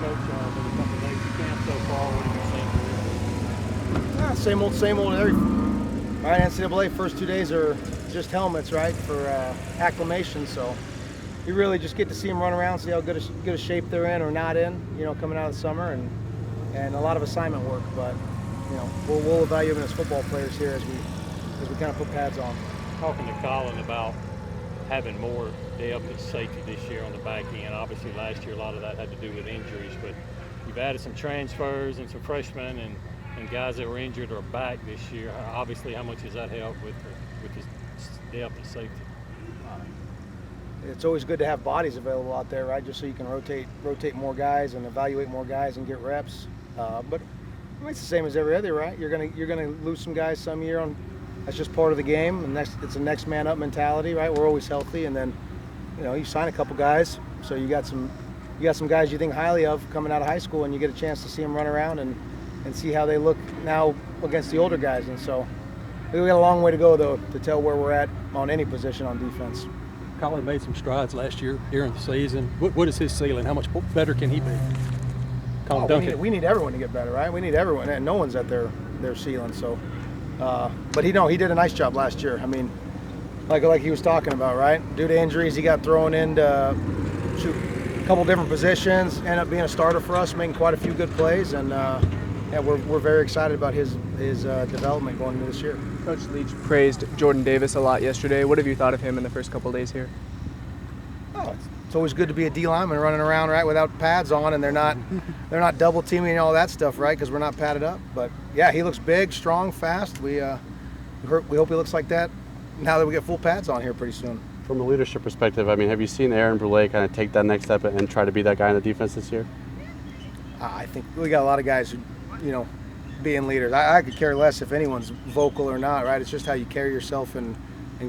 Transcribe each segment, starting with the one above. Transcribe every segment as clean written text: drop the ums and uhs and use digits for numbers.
Coach, with a couple of days of camp so far, what have you seen? Same old, same old. Right, NCAA first 2 days are just helmets, right, for acclimation. So you really just get to see them run around, see how good a shape they're in or not in, coming out of the summer, and a lot of assignment work. But we'll evaluate them as football players here as we kind of put pads on. Talking to Colin about having more depth at safety this year on the back end. Obviously, last year a lot of that had to do with injuries, but you've added some transfers and some freshmen and guys that were injured are back this year. Obviously, how much does that help with the depth at safety? It's always good to have bodies available out there, right? Just so you can rotate more guys and evaluate more guys and get reps. But it's the same as every other, right? You're gonna lose some guys some year on. That's just part of the game, and it's a next man up mentality, right? We're always healthy, and then you sign a couple guys, so you got some guys you think highly of coming out of high school, and you get a chance to see them run around and see how they look now against the older guys. And so we got a long way to go though to tell where we're at on any position on defense. Colin made some strides last year during the season. What is his ceiling? How much better can he be? Colin Duncan. We need everyone to get better, right? We need everyone, and no one's at their ceiling. So. But he did a nice job last year. I mean, like he was talking about, right? Due to injuries, he got thrown into a couple different positions, ended up being a starter for us, making quite a few good plays, and we're very excited about his development going into this year. Coach Leach praised Jordan Davis a lot yesterday. What have you thought of him in the first couple of days here? Oh, it's always good to be a D lineman running around, right, without pads on, and they're not double teaming and all that stuff, right? Because we're not padded up. But yeah, he looks big, strong, fast. We hope he looks like that now that we get full pads on here pretty soon. From a leadership perspective, I mean, have you seen Aaron Brule kind of take that next step and try to be that guy in the defense this year? I think we got a lot of guys who, being leaders. I could care less if anyone's vocal or not, right? It's just how you carry yourself and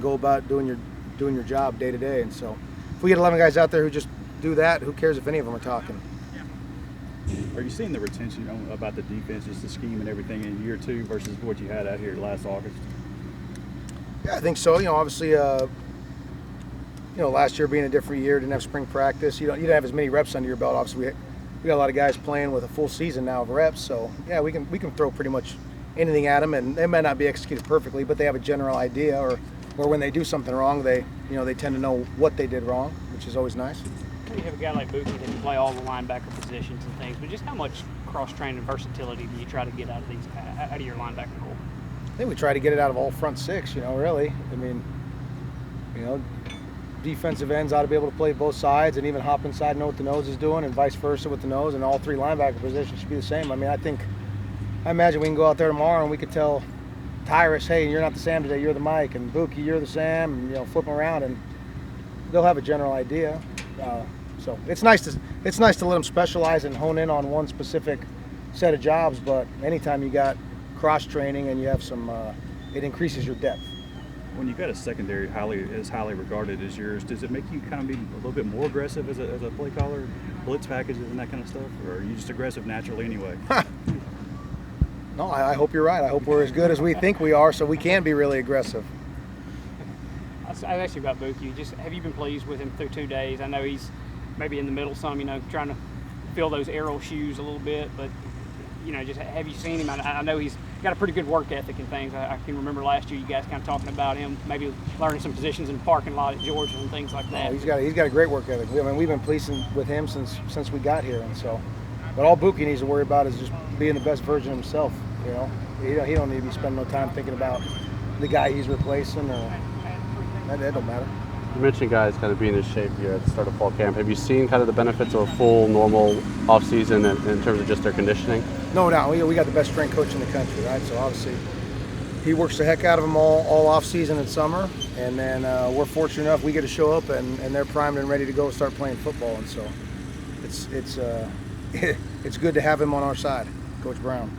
go about doing your job day to day. And so, if we get 11 guys out there who just do that, who cares if any of them are talking? Are you seeing the retention about the defense, just the scheme and everything in year two versus what you had out here last August? Yeah, I think so. Obviously, last year being a different year, didn't have spring practice. You didn't have as many reps under your belt. Obviously, we got a lot of guys playing with a full season now of reps. So yeah, we can throw pretty much anything at them, and they might not be executed perfectly, but they have a general idea, or when they do something wrong, they tend to know what they did wrong, which is always nice. You have a guy like Buki that can play all the linebacker positions and things, but just how much cross-training versatility do you try to get out of your linebacker core? I think we try to get it out of all front six, really. I mean, defensive ends ought to be able to play both sides and even hop inside and know what the nose is doing, and vice versa with the nose, and all three linebacker positions should be the same. I mean, I imagine we can go out there tomorrow and we could tell Tyrus, hey, you're not the Sam today, you're the Mike, and Buki, you're the Sam, and flip them around, and they'll have a general idea. So it's nice to let them specialize and hone in on one specific set of jobs. But anytime you got cross training and you have some, it increases your depth. When you've got a secondary as highly regarded as yours, does it make you kind of be a little bit more aggressive as a play caller, blitz packages and that kind of stuff, or are you just aggressive naturally anyway? No, I hope you're right. I hope we're as good as we think we are, so we can be really aggressive. I asked you about Buki. Have you been pleased with him through 2 days? I know he's maybe in the middle some, trying to fill those arrow shoes a little bit, but just have you seen him? I know he's got a pretty good work ethic and things. I can remember last year you guys kind of talking about him, maybe learning some positions in the parking lot at Georgia and things like that. He's got a great work ethic. I mean, we've been pleased with him since we got here, and so. But all Buki needs to worry about is just being the best version of himself. He don't need to be spending no time thinking about the guy he's replacing, or that don't matter. You mentioned guys kind of being in shape here at the start of fall camp. Have you seen kind of the benefits of a full, normal off-season in terms of just their conditioning? No doubt. We got the best strength coach in the country, right? So obviously he works the heck out of them all off-season and summer. And then we're fortunate enough we get to show up and they're primed and ready to go start playing football. And so it's good to have him on our side, Coach Brown.